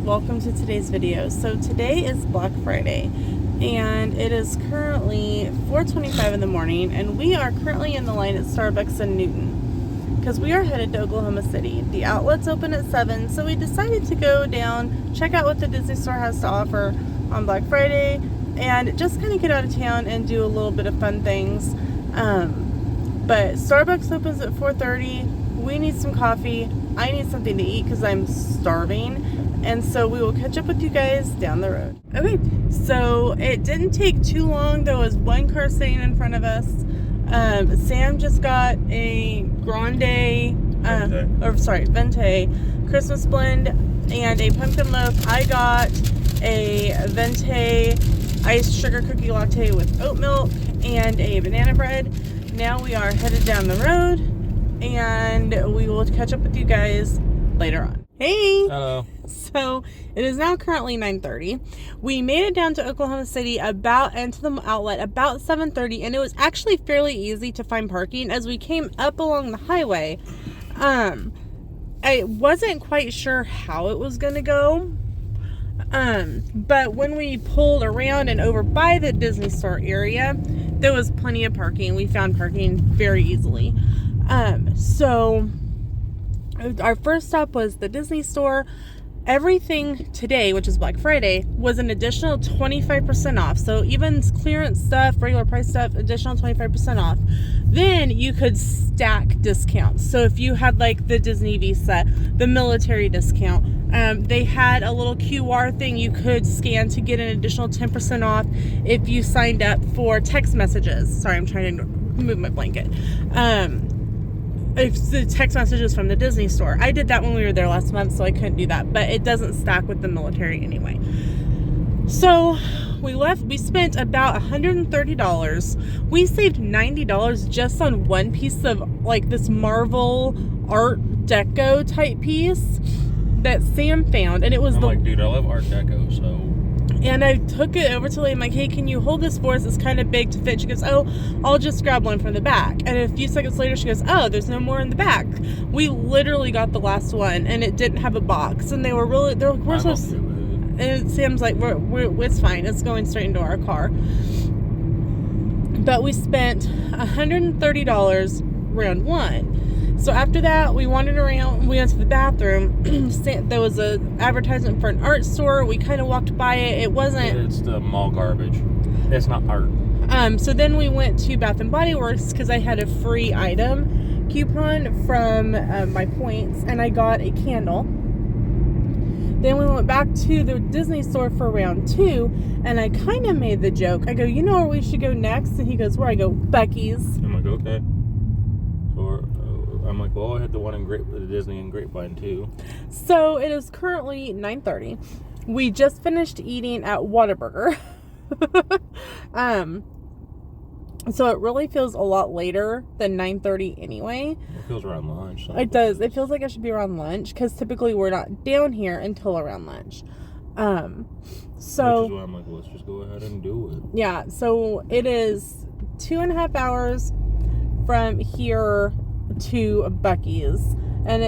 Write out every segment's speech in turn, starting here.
welcome to today's video. So today is Black Friday and it is currently 4:25 in the morning and we are currently in the line at Starbucks in Newton because we are headed to Oklahoma City. The outlet's open at 7, so we decided to go down, check out what the Disney store has to offer on Black Friday and just kind of get out of town and do a little bit of fun things. But Starbucks opens at 4:30. We need some coffee. I need something to eat because I'm starving. And so we will catch up with you guys down the road. Okay, so it didn't take too long. There was one car sitting in front of us. Sam just got a Venti Christmas blend and a pumpkin loaf. I got a Venti iced sugar cookie latte with oat milk and a banana bread. Now we are headed down the road and we will catch up with you guys later on. Hey! Hello. So it is now currently 9:30. We made it down to Oklahoma City into the outlet about 7:30, and it was actually fairly easy to find parking as we came up along the highway. I wasn't quite sure how it was gonna go. But when we pulled around and over by the Disney store area, there was plenty of parking. We found parking very easily. So our first stop was the Disney store. Everything today, which is Black Friday, was an additional 25% off. So even clearance stuff, regular price stuff, additional 25% off. Then you could stack discounts. So if you had like the Disney Visa, the military discount, they had a little QR thing you could scan to get an additional 10% off if you signed up for text messages. Sorry, I'm trying to move my blanket. It's the text messages from the Disney store. I did that when we were there last month, so I couldn't do that, but it doesn't stack with the military anyway. So we spent about $130. We saved $90 just on one piece of like this Marvel Art Deco type piece that Sam found, and it was dude, I love Art Deco, so. And I took it over to Lady. I'm like, hey, can you hold this for us? It's kind of big to fit. She goes, oh, I'll just grab one from the back. And a few seconds later, she goes, oh, there's no more in the back. We literally got the last one, and it didn't have a box. And we're so. And Sam's like, it's fine. It's going straight into our car. But we spent $130 round one. So after that, we wandered around. We went to the bathroom. There was an advertisement for an art store. We kind of walked by it. It wasn't. It's the mall garbage. It's not art. So then we went to Bath and Body Works because I had a free item coupon from my points, and I got a candle. Then we went back to the Disney store for round two, and I kind of made the joke. I go, you know where we should go next? And he goes, where? I go, Buc-ees. I'm like, okay. I'm like, well, I had the one in the Disney and Grapevine too. So it is currently 9:30. We just finished eating at Whataburger. So it really feels a lot later than 9:30 anyway. It feels around lunch. It does. It feels like it should be around lunch because typically we're not down here until around lunch. So which is why I'm like, let's just go ahead and do it. Yeah. So it is 2.5 hours from here to Buc-ees, and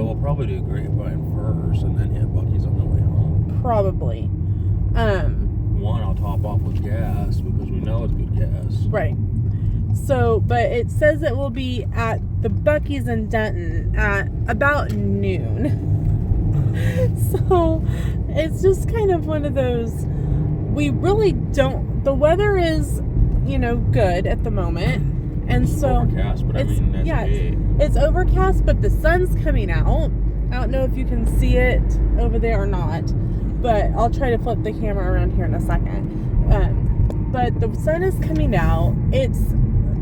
we'll probably do Grapevine first and then hit Buc-ees on the way home. Probably. One, I'll top off with gas because we know it's good gas. Right. So, but it says it will be at the Buc-ees in Denton at about noon. So it's just kind of one of those. We really don't. The weather is, good at the moment. And it's so overcast, but it's overcast, but the sun's coming out. I don't know if you can see it over there or not, but I'll try to flip the camera around here in a second. But the sun is coming out. It's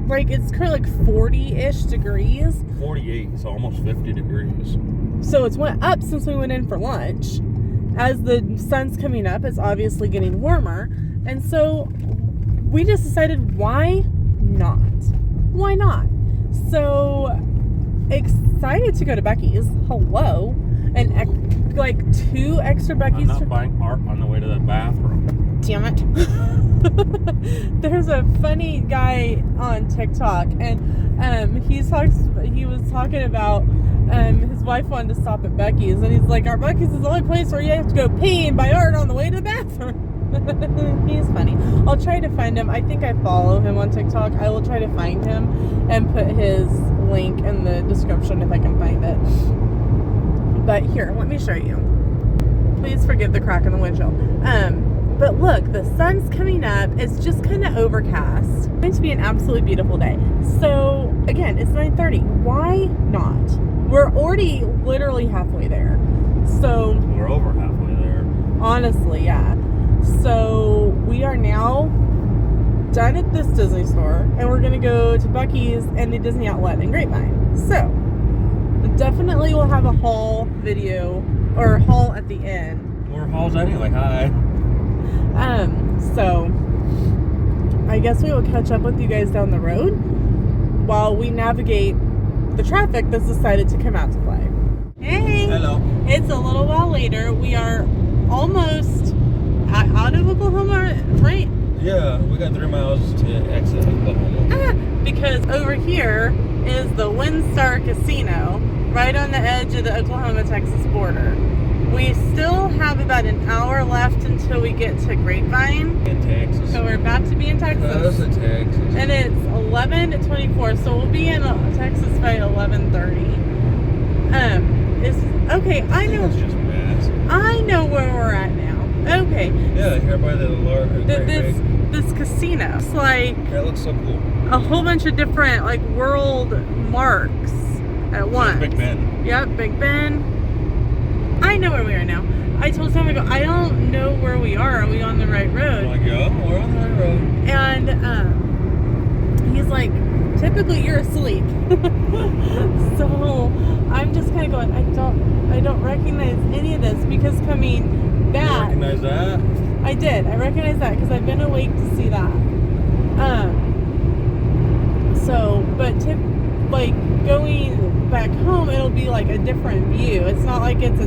currently like 40-ish degrees. 48, so almost 50 degrees. So it's went up since we went in for lunch. As the sun's coming up, it's obviously getting warmer. And so we just decided, why not? Why not? So excited to go to Buc-ees. Hello. And like 2 extra Buc-ees. I'm not buying art on the way to the bathroom. Damn it. There's a funny guy on TikTok, and he was talking about his wife wanted to stop at Buc-ees, and he's like, our Buc-ees is the only place where you have to go pee and buy art on the way to the bathroom. He's funny. I'll try to find him. I think I follow him on TikTok. I will try to find him and put his link in the description if I can find it. But here, let me show you. Please forgive the crack in the windshield. But look, the sun's coming up. It's just kind of overcast. It's going to be an absolutely beautiful day. So, again, it's 9:30. Why not? We're already literally halfway there. So... We're over halfway there. Honestly, yeah. So, we are now done at this Disney store, and we're going to go to Buc-ees and the Disney Outlet in Grapevine. So, definitely we'll have a haul video, or haul at the end. More hauls anyway, hi. So I guess we will catch up with you guys down the road while we navigate the traffic that's decided to come out to play. Hey! Hello. It's a little while later. We are almost out of Oklahoma, right? Yeah, we got 3 miles to exit Oklahoma. Because over here is the WinStar Casino, right on the edge of the Oklahoma-Texas border. We still have about an hour left until we get to Grapevine. In Texas. So we're about to be in Texas. Because of Texas. And it's 11:24, so we'll be in Texas by 11:30. It's okay. I know. It's just mass. I know where we're at now. Okay. Yeah, here by the This casino. It's like that looks so cool. a whole bunch of different like world marks at once. Big Ben. Yep, Big Ben. I know where we are now. I told Sam, I go, I don't know where we are. Are we on the right road? I'm like, yeah, we're on the right road. And he's like, typically you're asleep. So I'm just kind of going, I don't recognize any of this because coming back. You recognize that? I did. I recognize that because I've been awake to see that. So, but like going back home, it'll be like a different view. It's not like it's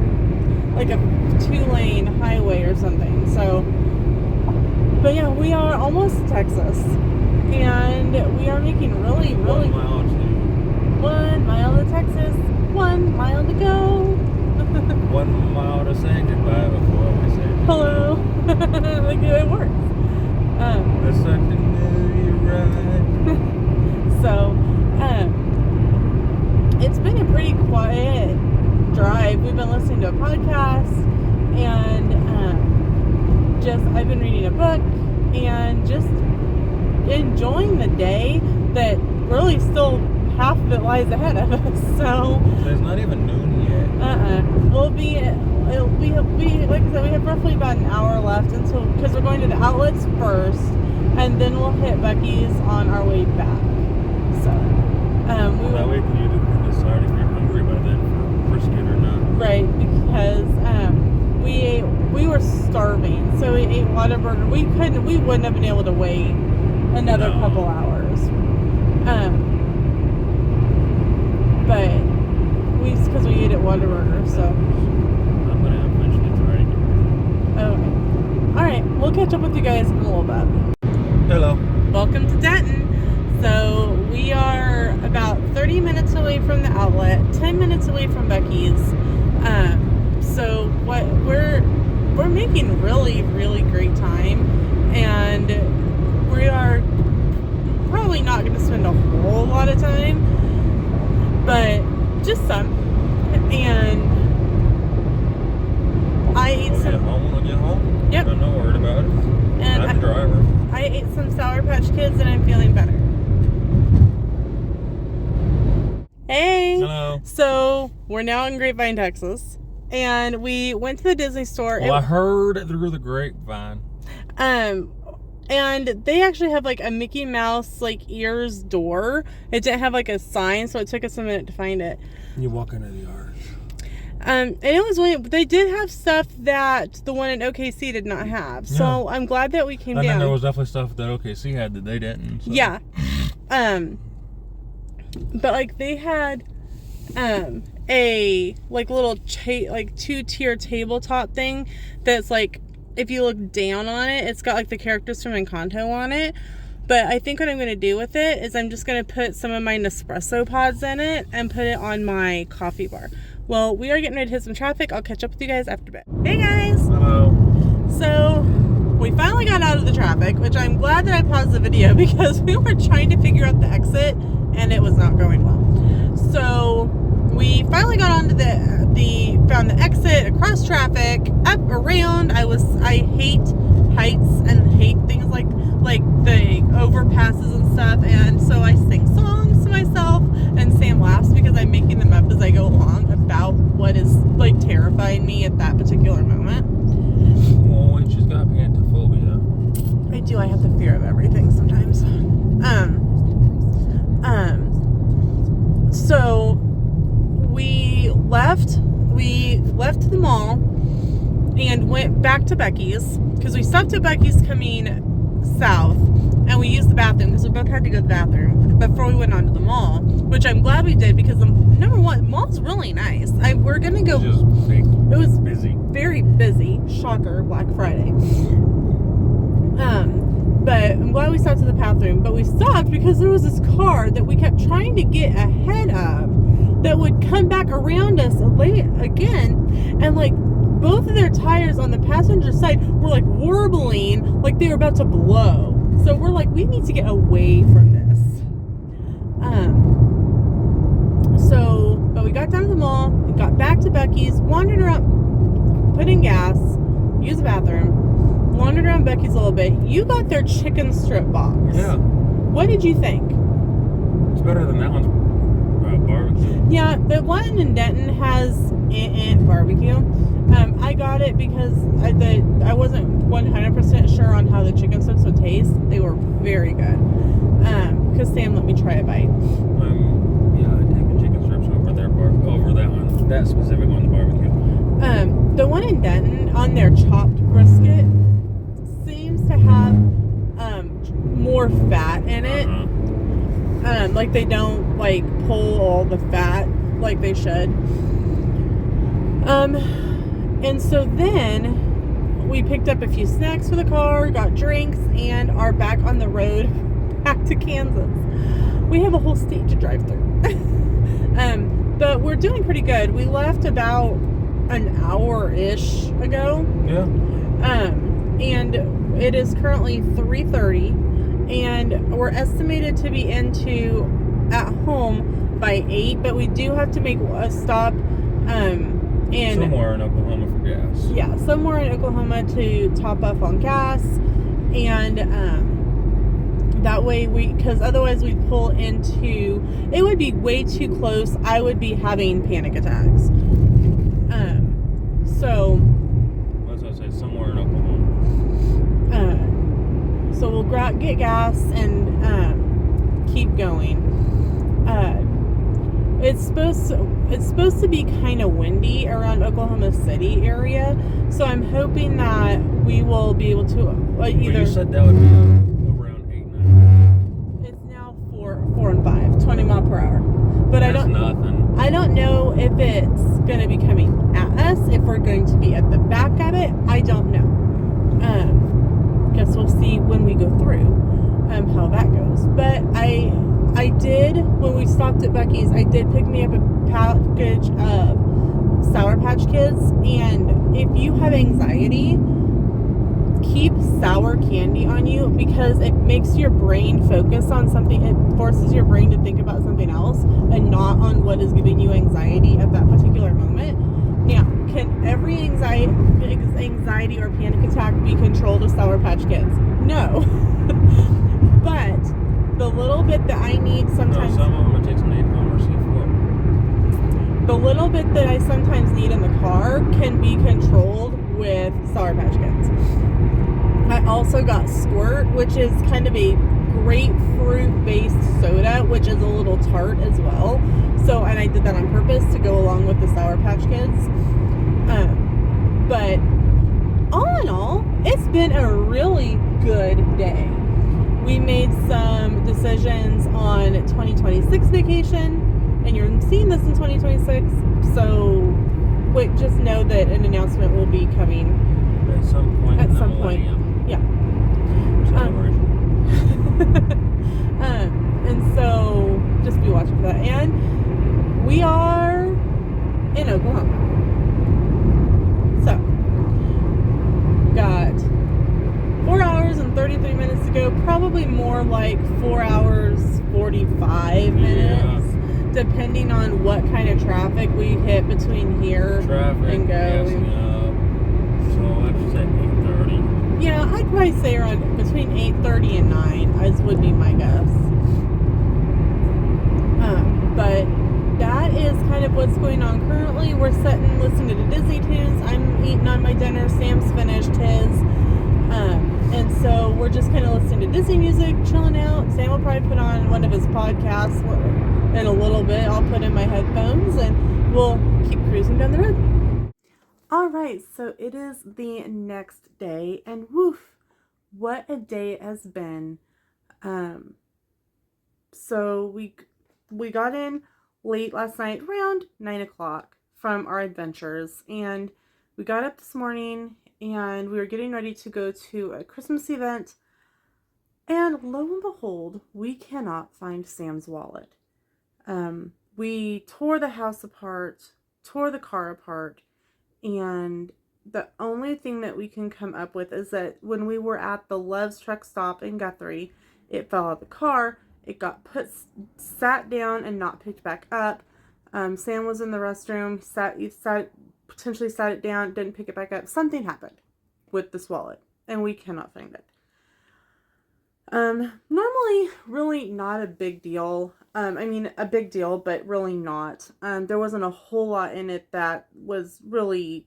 like a 2-lane highway or something. So, but yeah, we are almost to Texas, and we are making really 1 mile to 1 mile to Texas, 1 mile to go. 1 mile to say goodbye before we say Hello. Like it works. That's something new, you're right. So, it's been a pretty quiet drive. We've been listening to a podcast, and I've been reading a book and just enjoying the day that really still half of it lies ahead of us. So it's not even noon yet. It'll be like I said, we have roughly about an hour left until, because we're going to the outlets first, and then we'll hit Buc-ees on our way back. So That way you can decide if you're hungry by then for brisket or not. Right, because we were starving, so we ate Whataburger. We wouldn't have been able to wait another couple hours. But because we ate at Whataburger, so. I'm gonna eventually try to get Okay. All right, we'll catch up with you guys in a little bit. Hello. Welcome to Denton. So we are about 30 minutes away from the outlet, 10 minutes away from Buc-ees. So what we're making really, really great time, and we are probably not going to spend a whole lot of time, but just some. And I ate some. When we get home? Yep. I'm not worried about it. And I'm the driver. I ate some Sour Patch Kids, and I'm feeling better. Hey. Hello. So we're now in Grapevine, Texas, and we went to the Disney store. Well, I heard through the grapevine. And they actually have like a Mickey Mouse like ears door. It didn't have like a sign, so it took us a minute to find it. You walk into the arch. And it was they did have stuff that the one in OKC did not have. So Yeah. I'm glad that we came And down. then there was definitely stuff that OKC had that they didn't. So. Yeah. But like they had a like little like 2-tier tabletop thing that's like, if you look down on it, it's got like the characters from Encanto on it. But I think what I'm going to do with it is I'm just going to put some of my Nespresso pods in it and put it on my coffee bar. Well, we are getting ready to hit some traffic. I'll catch up with you guys after bit. Hey guys! Hello. So, we finally got out of the traffic, which I'm glad that I paused the video because we were trying to figure out the exit and it was not going well. So, we finally got onto found the exit, across traffic, up, around. I hate heights and hate things like the overpasses and stuff, and so I sing songs to myself, and Sam laughs because I'm making them up as I go along about what is like terrifying me at that particular moment. Well, when she's got pantophobia. I do. I have the fear of everything sometimes. So we left the mall and went back to Buc-ees because we stopped at Buc-ees coming south, and we used the bathroom because we both had to go to the bathroom before we went on to the mall, which I'm glad we did because number one, the mall's really nice. We're gonna go. It was busy, very busy. Shocker, Black Friday. But I'm glad we stopped to the bathroom. But we stopped because there was this car that we kept trying to get ahead of that would come back around us late again, and like both of their tires on the passenger side were like warbling like they were about to blow. So we're like, we need to get away from this. But we got down to the mall, we got back to Buc-ees, wandered around, put in gas, used the bathroom, wandered around Buc-ees a little bit. You got their chicken strip box. Yeah. What did you think? It's better than that one's barbecue. Yeah, the one in Denton has barbecue. I got it because I wasn't 100% sure on how the chicken strips would taste. They were very good. Because Sam let me try a bite. Yeah, I take the chicken strips over that one, that specific one, the barbecue. The one in Denton on their chopped brisket seems to have more fat in it. Like they don't like pull all the fat like they should. And so then we picked up a few snacks for the car, got drinks, and are back on the road back to Kansas. We have a whole state to drive through. But we're doing pretty good. We left about an hour-ish ago. Yeah. And it is currently 3:30, and we're estimated to be at home by 8, but we do have to make a stop somewhere in Oklahoma for gas. Yeah, somewhere in Oklahoma to top up on gas, and that way because otherwise we pull into, it would be way too close. I would be having panic attacks. So That's what I say, somewhere in Oklahoma. So we'll get gas and keep going. It's supposed to be kind of windy around Oklahoma City area, so I'm hoping that we will be able to either. You said that would be around 8, 9. It's now 4 and 5, 20 mile per hour. But That's nothing. I don't know if it's going to be coming at us, if we're going to be at the back of it. I don't know. Guess we'll see when we go through how that goes. But I did, when we stopped at Buc-ees, I did pick me up a package of Sour Patch Kids, and if you have anxiety, keep sour candy on you because it makes your brain focus on something. It forces your brain to think about something else and not on what is giving you anxiety at that particular moment. Now, can every anxiety or panic attack be controlled with Sour Patch Kids? No. But the little bit that I need sometimes... No, some of them it takes napalm or C4. The little bit that I sometimes need in the car can be controlled with Sour Patch Kids. I also got Squirt, which is kind of a grapefruit-based soda, which is a little tart as well. So, and I did that on purpose to go along with the Sour Patch Kids. But all in all, it's been a really good day. We made some decisions on 2026 vacation, and you're seeing this in 2026. So, wait, just know that an announcement will be coming at some point. Yeah. And so just be watching for that. And we are in Oklahoma. So, got 4 hours and 33 minutes to go. Probably more like 4 hours, 45 minutes. Depending on what kind of traffic we hit between here and go. So I'd say 8:30. Yeah, I'd probably say around between 8:30 and 9 would be my guess. But that is kind of what's going on currently. We're sitting listening to Disney tunes. I'm eating on my dinner. Sam's finished his. And so we're just kind of listening to Disney music, chilling out. Sam will probably put on one of his podcasts in a little bit. I'll put in my headphones and we'll keep cruising down the road. All right, so it is the next day, and woof, what a day it has been. So we got in late last night, around 9 o'clock from our adventures, and we got up this morning and we were getting ready to go to a Christmas event, and lo and behold, we cannot find Sam's wallet. We tore the house apart, tore the car apart, and the only thing that we can come up with is that when we were at the Love's truck stop in Guthrie, it fell out of the car. It got sat down and not picked back up. Sam was in the restroom, potentially sat it down, didn't pick it back up. Something happened with this wallet, and we cannot find it. Normally, really not a big deal. I mean, a big deal, but really not. There wasn't a whole lot in it that was really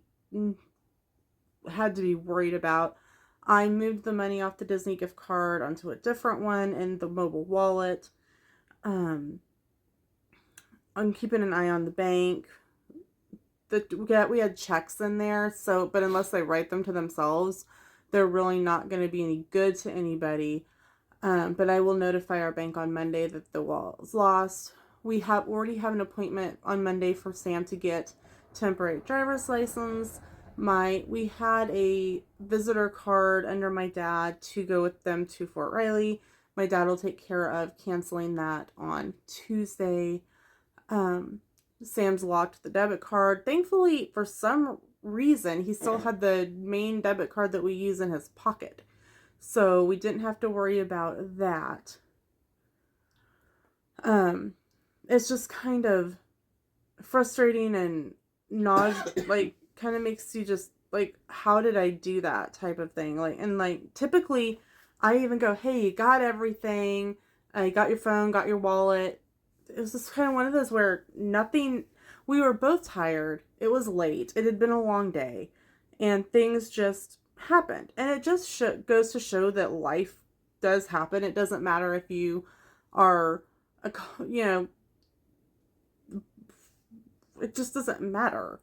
had to be worried about. I moved the money off the Disney gift card onto a different one in the mobile wallet. I'm keeping an eye on the bank. We had checks in there, but unless they write them to themselves, they're really not going to be any good to anybody. But I will notify our bank on Monday that the wallet was lost. We already have an appointment on Monday for Sam to get temporary driver's license. We had a visitor card under my dad to go with them to Fort Riley. My dad will take care of canceling that on Tuesday. Sam's locked the debit card. Thankfully, for some reason, he still had the main debit card that we use in his pocket. So we didn't have to worry about that. It's just kind of frustrating and kind of makes you just how did I do that type of thing? Typically I even go, hey, you got everything. You got your phone, got your wallet. It was just kind of one of those where we were both tired. It was late. It had been a long day, and things just happened. And it just goes to show that life does happen. It doesn't matter if you are, it just doesn't matter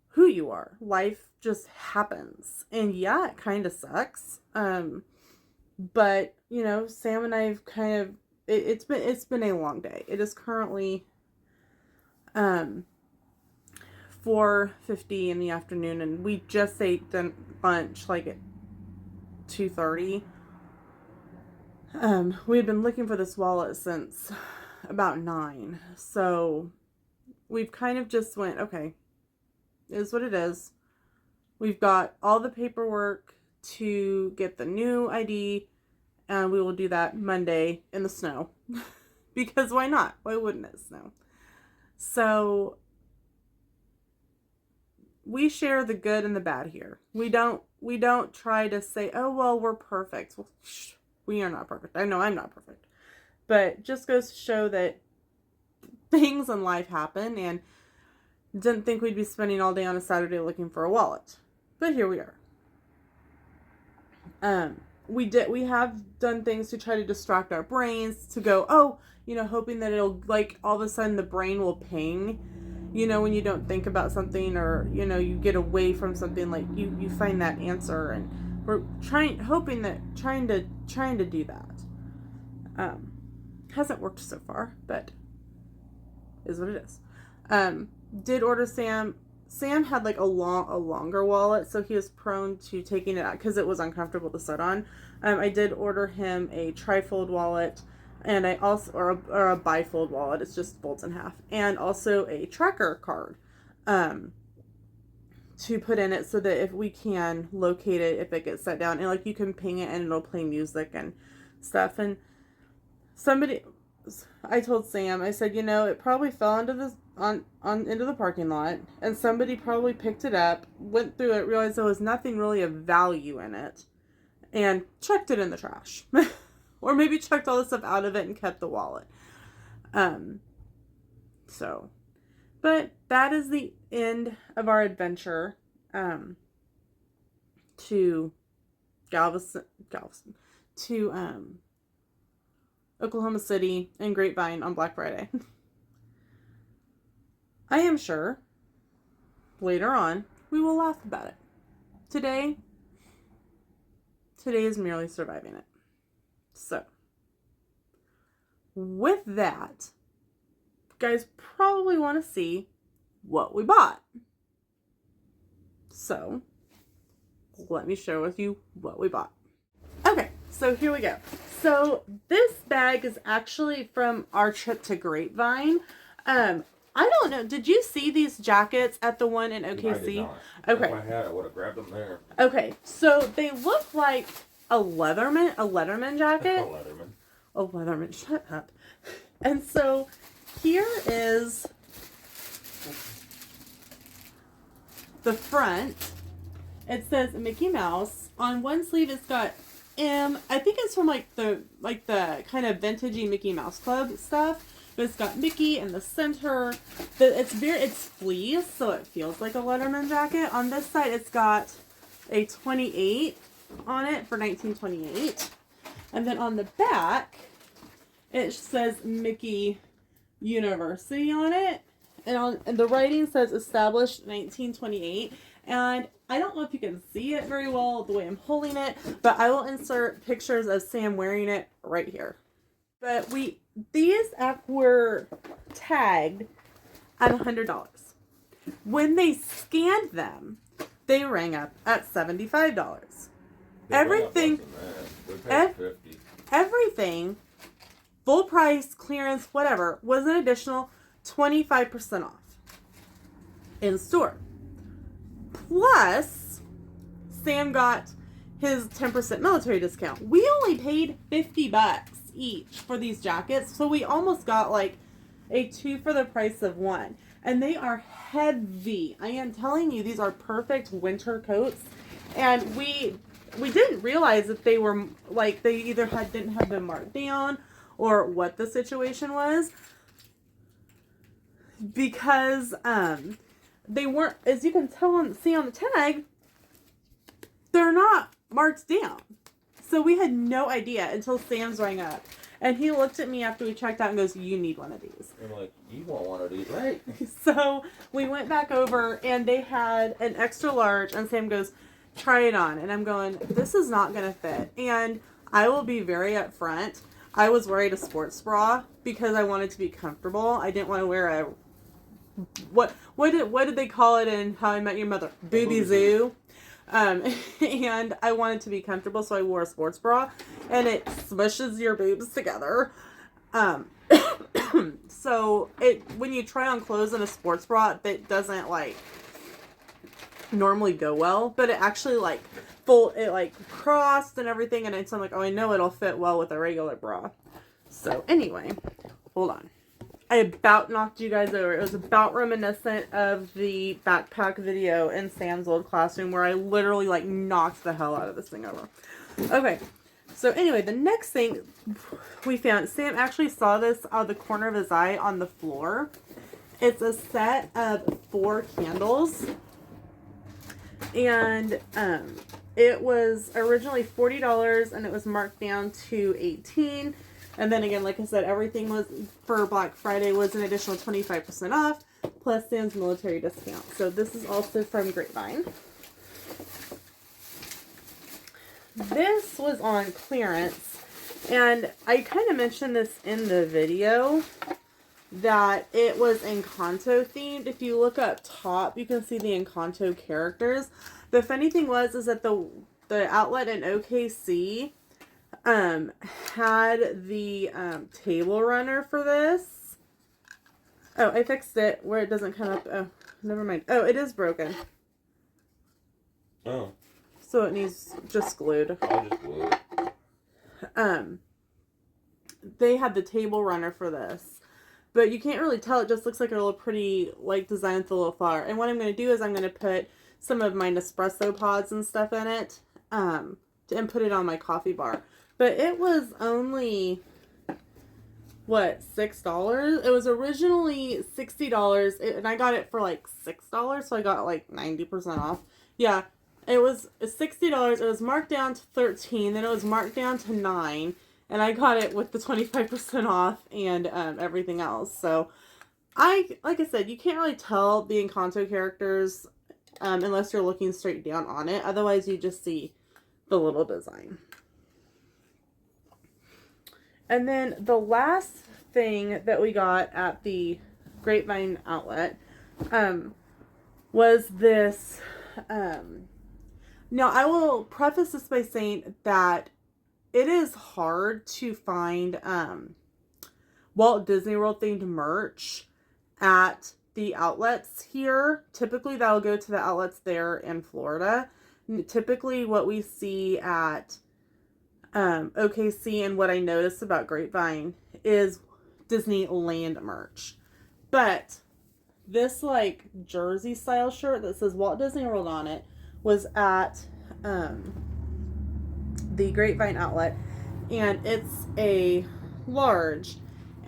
who you are. Life just happens. And yeah, it kind of sucks. But, Sam and I have kind of, it's been a long day. It is currently 4:50 in the afternoon, and we just ate lunch at 2:30. We had been looking for this wallet since about 9, so we've kind of just went, okay, it is what it is. We've got all the paperwork to get the new ID, and we will do that Monday in the snow. Because why not? Why wouldn't it snow? So we share the good and the bad here. We don't try to say, oh, well, we're perfect. Well, we are not perfect. I know I'm not perfect. But it just goes to show that things in life happen, and didn't think we'd be spending all day on a Saturday looking for a wallet. But here we are. We have done things to try to distract our brains, to go, hoping that it'll, all of a sudden the brain will ping, when you don't think about something, or, you get away from something, you find that answer, and we're trying to do that. Hasn't worked so far, but is what it is. Did order Sam had a longer wallet, so he was prone to taking it out because it was uncomfortable to sit on. I did order him a trifold wallet, and I also, or a bifold wallet, it's just folds in half, and also a tracker card to put in it so that if we can locate it if it gets set down, and like you can ping it and it'll play music and stuff. And I told Sam, I said, it probably fell into into the parking lot, and somebody probably picked it up, went through it, realized there was nothing really of value in it, and chucked it in the trash. Or maybe chucked all the stuff out of it and kept the wallet. But that is the end of our adventure to Galveston, to Oklahoma City and Grapevine on Black Friday. I am sure later on we will laugh about it. Today is merely surviving it. So, with that, you guys probably want to see what we bought. So, let me share with you what we bought. Okay, so here we go. So, this bag is actually from our trip to Grapevine. I don't know. Did you see these jackets at the one in OKC? I did not. Okay. If I had, I would have grabbed them there. Okay, so they look like a Letterman jacket. A Leatherman, shut up. And so here is the front. It says Mickey Mouse. On one sleeve it's got M. I think it's from like the kind of vintagey Mickey Mouse Club stuff. But it's got Mickey in the center. It's fleece, so it feels like a Letterman jacket. On this side it's got a 28 on it for 1928. And then on the back it says Mickey University on it. And the writing says established 1928. And I don't know if you can see it very well the way I'm holding it, but I will insert pictures of Sam wearing it right here. But these were tagged at $100. When they scanned them, they rang up at $75. Everything, full price, clearance, whatever, was an additional 25% off in store. Plus, Sam got his 10% military discount. We only paid $50 each for these jackets, so we almost got like a 2 for the price of 1. And they are heavy. I am telling you, these are perfect winter coats. And we didn't realize that they were like, they either didn't have them marked down or what the situation was, because they weren't, as you can see on the tag, they're not marked down. So we had no idea until Sam's rang up. And he looked at me after we checked out and goes, "You need one of these." I'm like, "You want one of these, right?" So we went back over and they had an extra large, and Sam goes, "Try it on." And I'm going, "This is not going to fit." And I will be very upfront. I was worried a sports bra because I wanted to be comfortable. I didn't want to wear a, what did they call it in How I Met Your Mother? Booby Zoo. And I wanted to be comfortable, so I wore a sports bra, and it smushes your boobs together. So when you try on clothes in a sports bra, it doesn't like normally go well, but it actually crossed and everything, and I'm like, oh, I know it'll fit well with a regular bra. So anyway, hold on. I about knocked you guys over. It was about reminiscent of the backpack video in Sam's old classroom where I literally knocked the hell out of this thing over. Okay, so anyway, the next thing we found, Sam actually saw this out of the corner of his eye on the floor. It's a set of 4 candles, and it was originally $40 and it was marked down to $18. And then again, like I said, everything was for Black Friday was an additional 25% off, plus Sam's military discount. So this is also from Grapevine. This was on clearance, and I kind of mentioned this in the video that it was Encanto themed. If you look up top, you can see the Encanto characters. The funny thing is that the outlet in OKC had the table runner for this. Oh, I fixed it where it doesn't come up. Oh, never mind. Oh, it is broken. Oh. So it needs just glued. I'll just glue it. They had the table runner for this. But you can't really tell. It just looks like a little pretty, like, design with a little flower. And what I'm going to do is I'm going to put some of my Nespresso pods and stuff in it. And put it on my coffee bar. But it was only, what, $6? It was originally $60. And I got it for, like, $6. So I got, like, 90% off. Yeah. It was $60. It was marked down to $13. Then it was marked down to $9. And I got it with the 25% off and everything else. So, like I said, you can't really tell the Encanto characters unless you're looking straight down on it. Otherwise, you just see the little design. And then the last thing that we got at the Grapevine Outlet was this. Now, I will preface this by saying that it is hard to find Walt Disney World themed merch at the outlets here. Typically, that'll go to the outlets there in Florida. Typically, what we see at OKC and what I noticed about Grapevine is Disneyland merch. But this, like, jersey style shirt that says Walt Disney World on it was at the Grapevine Outlet, and it's a large,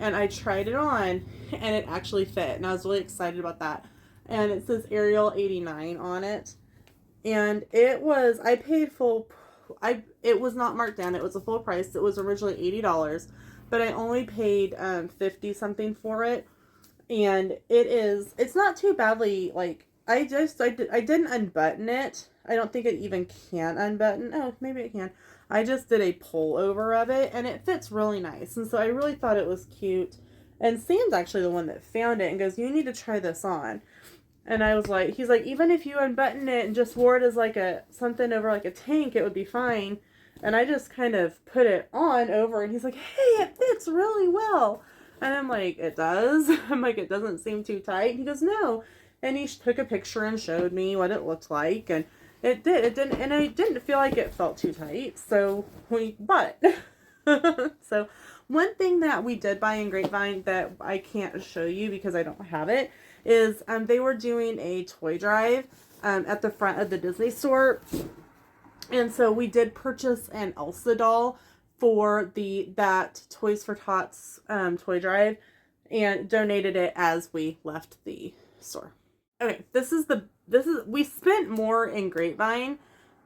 and I tried it on and it actually fit, and I was really excited about that. And it says Ariel 89 on it, and it was, I paid full, it was not marked down, it was a full price. It was originally $80, but I only paid 50 something for it, and it's not too badly, like, I didn't unbutton it. I don't think it even can unbutton. Oh, maybe it can. I just did a pull over of it, and it fits really nice. And so I really thought it was cute. And Sam's actually the one that found it and goes, you need to try this on. And I was like, he's like, even if you unbutton it and just wore it as like something over like a tank, it would be fine. And I just kind of put it on over, and he's like, hey, it fits really well. And I'm like, it does? I'm like, it doesn't seem too tight. He goes, no. And he took a picture and showed me what it looked like, and it did. It didn't, and I didn't feel like it felt too tight, so we bought it. So one thing that we did buy in Grapevine that I can't show you because I don't have it is they were doing a toy drive at the front of the Disney store, and so we did purchase an Elsa doll for that Toys for Tots toy drive, and donated it as we left the store. Okay, we spent more in Grapevine,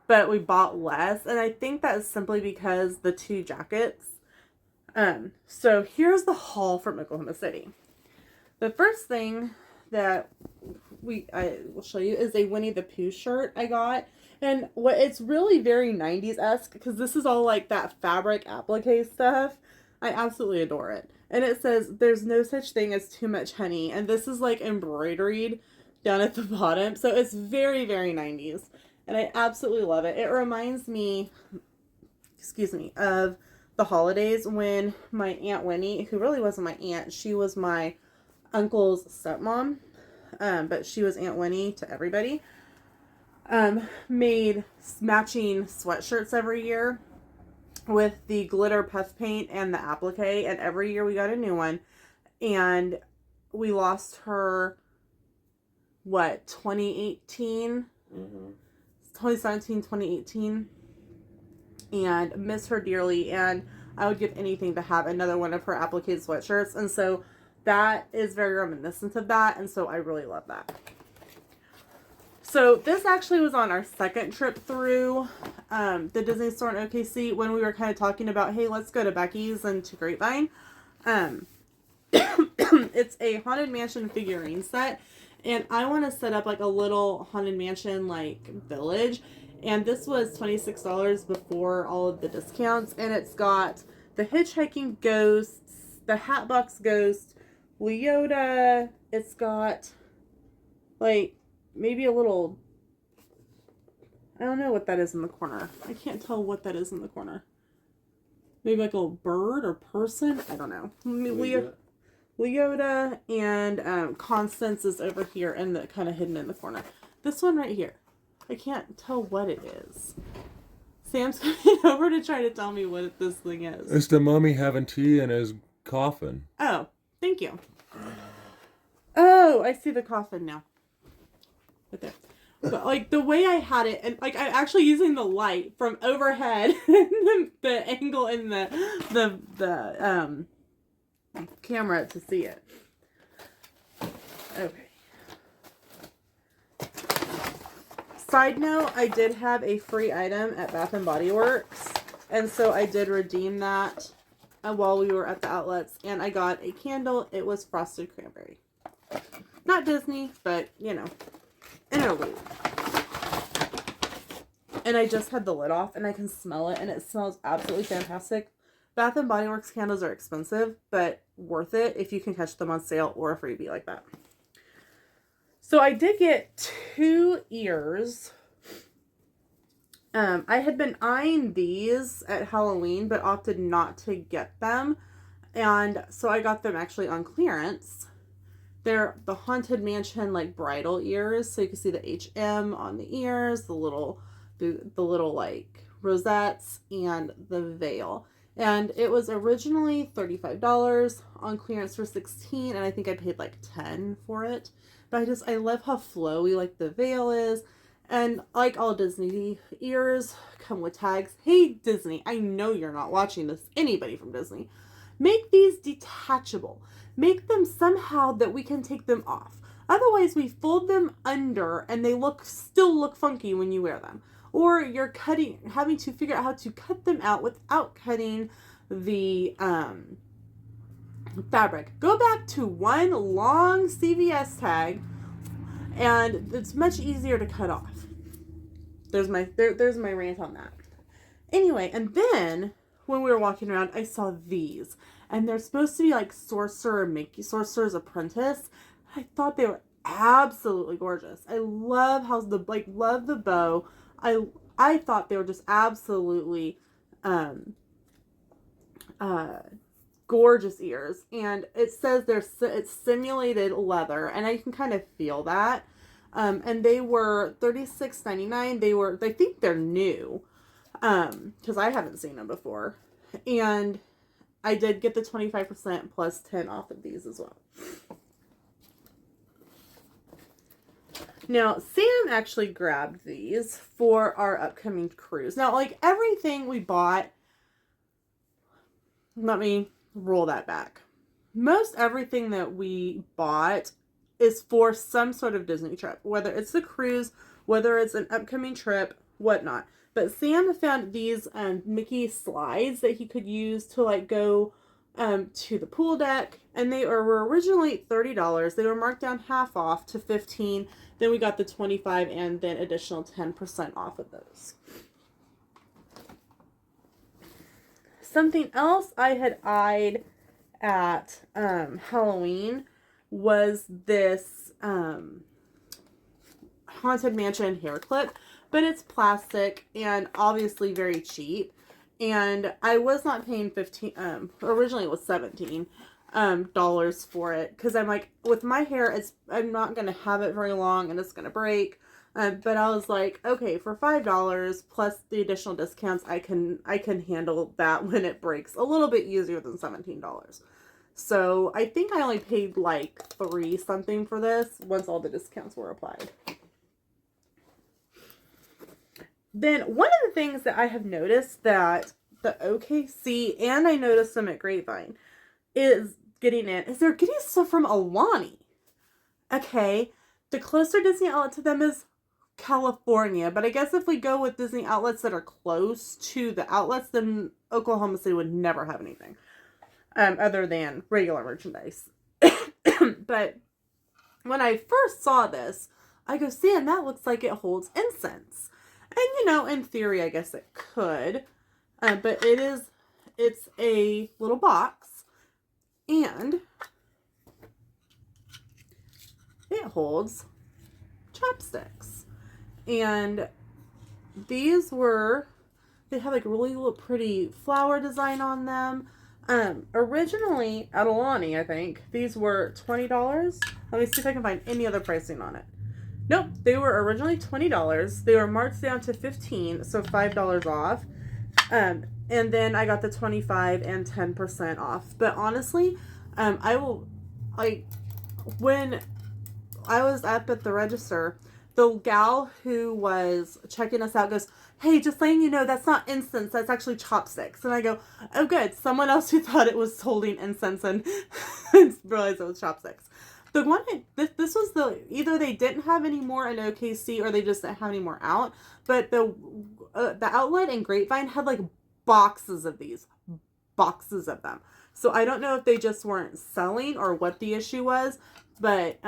but we bought less, and I think that is simply because the two jackets. So here's the haul from Oklahoma City. The first thing that I will show you is a Winnie the Pooh shirt I got, and it's really very 90s-esque because this is all like that fabric applique stuff. I absolutely adore it. And it says, there's no such thing as too much honey, and this is like embroidered down at the bottom. So it's very, very 90s. And I absolutely love it. It reminds me, of the holidays when my Aunt Winnie, who really wasn't my aunt, she was my uncle's stepmom, but she was Aunt Winnie to everybody, made matching sweatshirts every year with the glitter puff paint and the applique, and every year we got a new one. And we lost her 2018, 2017, 2018, and miss her dearly, and I would give anything to have another one of her applique sweatshirts, and so that is very reminiscent of that, and so I really love that. So this actually was on our second trip through the Disney store in OKC when we were kind of talking about, hey, let's go to Buc-ees and to Grapevine. It's a Haunted Mansion figurine set, and I want to set up like a little Haunted Mansion like village, and this was $26 before all of the discounts, and it's got the hitchhiking ghosts, the Hatbox Ghost, Leota. It's got like maybe a little, I don't know what that is in the corner. I can't tell what that is in the corner. maybe like a little bird or person. I don't know. Leota and Constance is over here and the kind of hidden in the corner. This one right here, I can't tell what it is. Sam's coming over to try to tell me what this thing is. It's the mummy having tea in his coffin. Oh, thank you. Oh, I see the coffin now. Right there. But like the way I had it, and like I'm actually using the light from overhead, the angle in the camera to see it. Okay. Side note, I did have a free item at Bath and Body Works, and so I did redeem that while we were at the outlets, and I got a candle. It was frosted cranberry. Not Disney, but you know, interlude. And I just had the lid off, and I can smell it, and it smells absolutely fantastic. Bath and Body Works candles are expensive, but worth it if you can catch them on sale or a freebie like that. So I did get 2 ears. I had been eyeing these at Halloween, but opted not to get them. And so I got them actually on clearance. They're the Haunted Mansion like bridal ears. So you can see the HM on the ears, the little like rosettes and the veil. And it was originally $35 on clearance for $16, and I think I paid like $10 for it. But I love how flowy like the veil is. And like all Disney ears come with tags. Hey Disney, I know you're not watching this. Anybody from Disney. Make these detachable. Make them somehow that we can take them off. Otherwise we fold them under and they still look funky when you wear them. Or you're having to figure out how to cut them out without cutting the fabric. Go back to one long CVS tag, and it's much easier to cut off. There's my rant on that. Anyway, and then when we were walking around, I saw these, and they're supposed to be like Sorcerer's Apprentice. I thought they were absolutely gorgeous. I love love the bow. I thought they were just absolutely gorgeous ears, and it says it's simulated leather, and I can kind of feel that. And they were $36.99. I think they're new, because I haven't seen them before, and I did get the 25% plus 10 off of these as well. Now, Sam actually grabbed these for our upcoming cruise. Now, like everything we bought, let me roll that back. Most everything that we bought is for some sort of Disney trip, whether it's the cruise, whether it's an upcoming trip, whatnot. But Sam found these Mickey slides that he could use to like go to the pool deck, and they were originally $30. They were marked down half off to $15. Then we got the 25 and then additional 10% off of those. Something else I had eyed at Halloween was this Haunted Mansion hair clip, but it's plastic and obviously very cheap. And I was not paying $15. Originally it was $17 dollars for it, because I'm like, with my hair, I'm not gonna have it very long and it's gonna break. But I was like, okay, for $5 plus the additional discounts, I can handle that when it breaks a little bit easier than $17. So I think I only paid like $3 something for this once all the discounts were applied. Then one of the things that I have noticed that the OKC, and I noticed them at Grapevine, is they're getting stuff from Alani. Okay, the closer Disney outlet to them is California, but I guess if we go with Disney outlets that are close to the outlets, then Oklahoma City would never have anything other than regular merchandise. But when I first saw this, I go, Sam, that looks like it holds incense. And in theory, I guess it could, but it's a little box, and it holds chopsticks. And these were They have like really little pretty flower design on them. Originally at Alani, I think these were $20. Let me see if I can find any other pricing on it. Nope, they were originally $20. They were marked down to $15, so $5 off. And then I got the 25 and 10% off. But honestly, I will, like, when I was up at the register, the gal who was checking us out goes, "Hey, just letting you know, that's not incense, that's actually chopsticks." And I go, "Oh, good. Someone else who thought it was holding incense and realized it was chopsticks." The one, this was either they didn't have any more in OKC or they just didn't have any more out. But the outlet in Grapevine had like boxes of these, boxes of them. So I don't know if they just weren't selling or what the issue was, but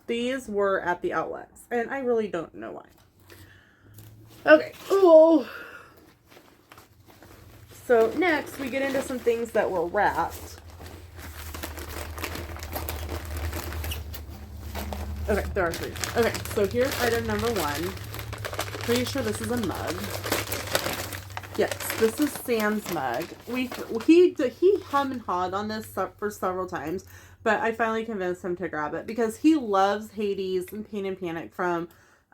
these were at the outlets, and I really don't know why. Okay. Oh. So next we get into some things that were wrapped. Okay, there are three. Okay, so here's item number one. Pretty sure this is a mug. Yes, this is Sam's mug. He hum and hawed on this for several times, but I finally convinced him to grab it because he loves Hades and Pain and Panic from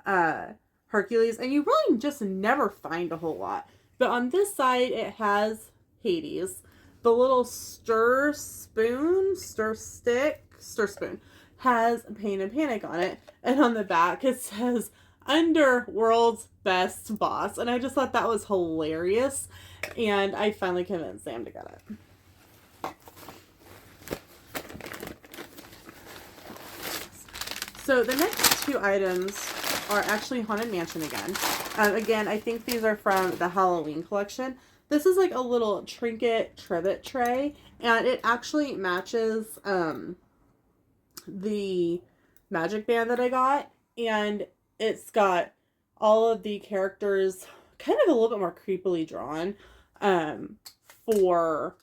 Hercules, and you really just never find a whole lot. But on this side, it has Hades. The little stir spoon has Pain and Panic on it, and on the back it says Underworld's Best Boss, and I just thought that was hilarious, and I finally convinced Sam to get it. So the next two items are actually Haunted Mansion again. Again, I think these are from the Halloween collection. This is like a little trinket trivet tray, and it actually matches the magic band that I got, and it's got all of the characters kind of a little bit more creepily drawn for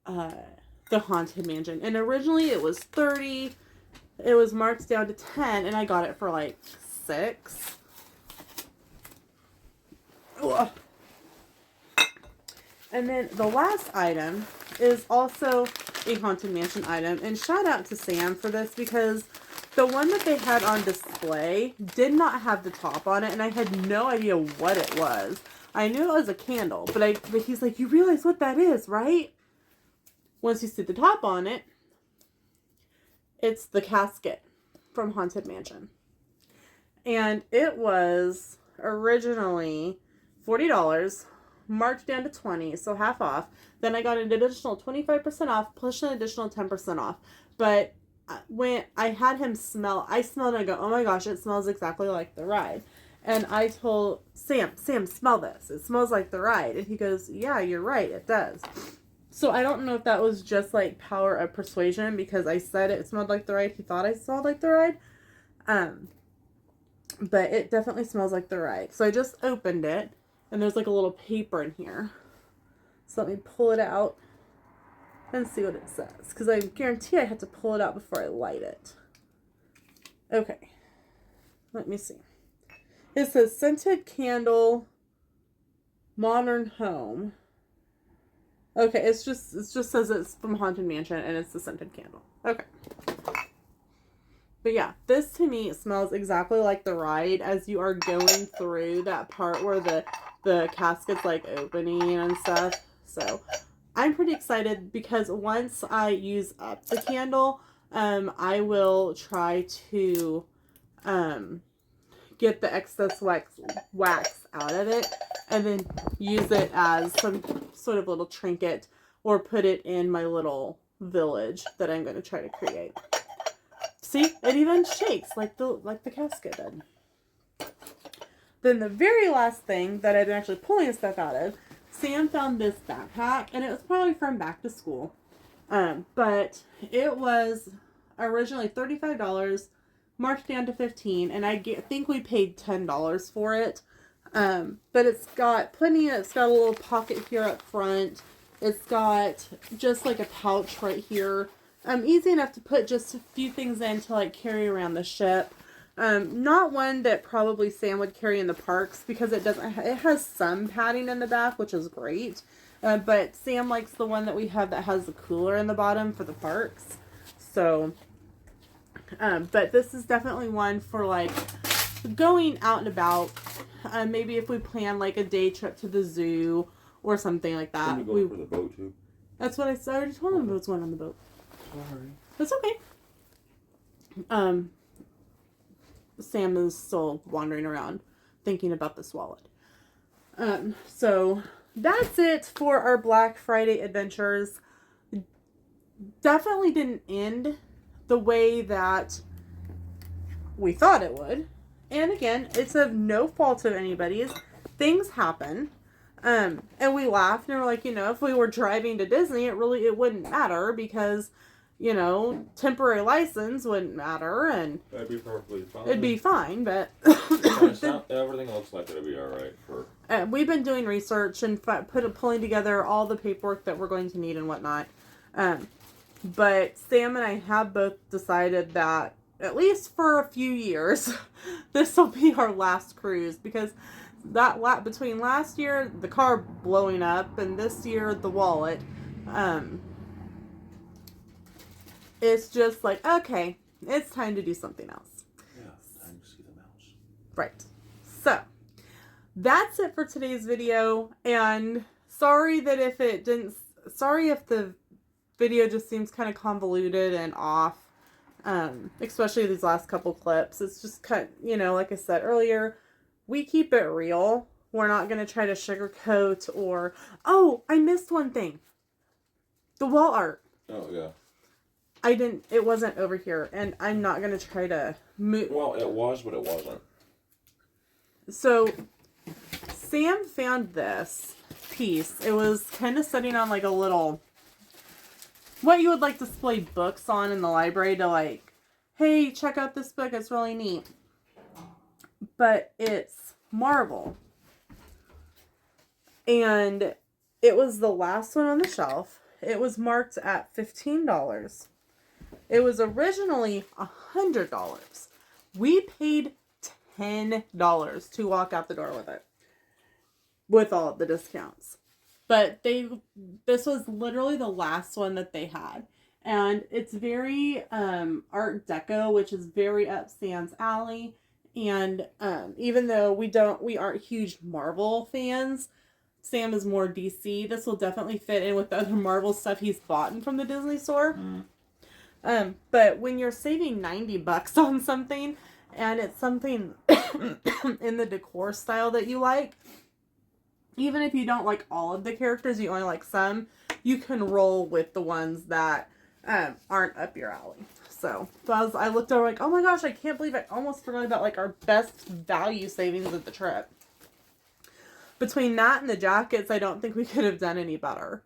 the Haunted Mansion. And originally it was $30. It was marked down to $10, and I got it for like $6. Ugh. And then the last item is also a Haunted Mansion item. And shout out to Sam for this, because the one that they had on display did not have the top on it, and I had no idea what it was. I knew it was a candle, but he's like, "You realize what that is, right?" Once you see the top on it, it's the casket from Haunted Mansion. And it was originally $40, marked down to $20, so half off. Then I got an additional 25% off, plus an additional 10% off. But when I had him smell, I smelled it and I go, "Oh my gosh, it smells exactly like the ride." And I told Sam, "Smell this. It smells like the ride." And he goes, "Yeah, you're right, it does." So I don't know if that was just like power of persuasion, because I said it smelled like the ride. He thought I smelled like the ride. But it definitely smells like the ride. So I just opened it, and there's like a little paper in here. So let me pull it out and see what it says, because I guarantee I had to pull it out before I light it. Okay, let me see. It says scented candle, modern home. Okay, it just says it's from Haunted Mansion, and it's the scented candle. Okay. But yeah, this to me smells exactly like the ride as you are going through that part where the casket's like opening and stuff. So I'm pretty excited, because once I use up the candle, I will try to get the excess wax out of it, and then use it as some sort of little trinket, or put it in my little village that I'm going to try to create. See, it even shakes like the casket did. Then the very last thing that I've been actually pulling stuff out of, Sam found this backpack, and it was probably from back to school. But it was originally $35, marked down to $15, and I think we paid $10 for it. But it's got it's got a little pocket here up front. It's got just like a pouch right here. Easy enough to put just a few things in to like carry around the ship. Not one that probably Sam would carry in the parks because it has some padding in the back, which is great. But Sam likes the one that we have that has the cooler in the bottom for the parks. So, but this is definitely one for like going out and about. Maybe if we plan like a day trip to the zoo or something like that. Can we go for the boat too? That's what I already told him. There was one on the boat. Sorry. That's okay. Sam is still wandering around thinking about this wallet. So that's it for our Black Friday adventures. Definitely didn't end the way that we thought it would. And again, it's of no fault of anybody's. Things happen. And we laughed and we're like, if we were driving to Disney, it wouldn't matter because, temporary license wouldn't matter and that'd be perfectly fine. it'd be fine, but everything looks like it'll be all right for. We've been doing research and pulling together all the paperwork that we're going to need and whatnot. But Sam and I have both decided that at least for a few years, this will be our last cruise because between last year the car blowing up and this year the wallet, it's just like, okay, it's time to do something else. Yeah, time to see the mouse. Right. So that's it for today's video, and sorry if the video just seems kind of convoluted and off, especially these last couple clips. It's just like I said earlier, we keep it real. We're not going to try to sugarcoat or, I missed one thing. The wall art. Oh, yeah. It wasn't over here, and I'm not going to try to move. Well, it was, but it wasn't. So, Sam found this piece. It was kind of sitting on like a little, what you would like display books on in the library to like, hey, check out this book, it's really neat. But it's marble. And it was the last one on the shelf. It was marked at $15. It was originally $100. We paid $10 to walk out the door with it. With all of the discounts. But this was literally the last one that they had. And it's very Art Deco, which is very up Sam's alley. And even though we aren't huge Marvel fans, Sam is more DC. This will definitely fit in with the other Marvel stuff he's bought from the Disney store. But when you're saving $90 on something, and it's something in the decor style that you like, even if you don't like all of the characters, you only like some, you can roll with the ones that aren't up your alley. So I looked over like, oh my gosh, I can't believe I almost forgot about like our best value savings of the trip. Between that and the jackets, I don't think we could have done any better.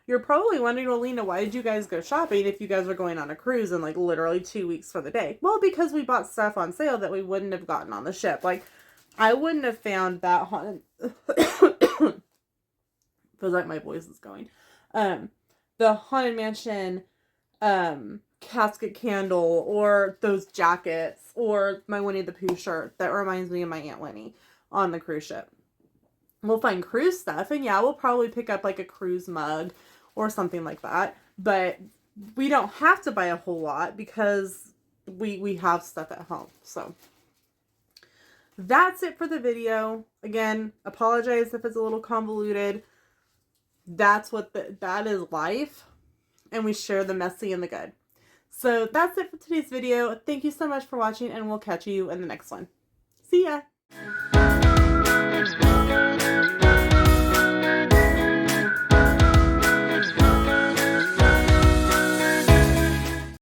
You're probably wondering, well, Lena, why did you guys go shopping if you guys were going on a cruise in like literally 2 weeks for the day? Well, because we bought stuff on sale that we wouldn't have gotten on the ship. Like, I wouldn't have found that haunted... Feels like my voice is going. The Haunted Mansion casket candle, or those jackets, or my Winnie the Pooh shirt that reminds me of my Aunt Winnie on the cruise ship. We'll find cruise stuff, and yeah, we'll probably pick up like a cruise mug or something like that, but we don't have to buy a whole lot because we have stuff at home. So that's it for the video. Again, apologize if it's a little convoluted. That is life, and we share the messy and the good. So that's it for today's video. Thank you so much for watching, and we'll catch you in the next one. See ya!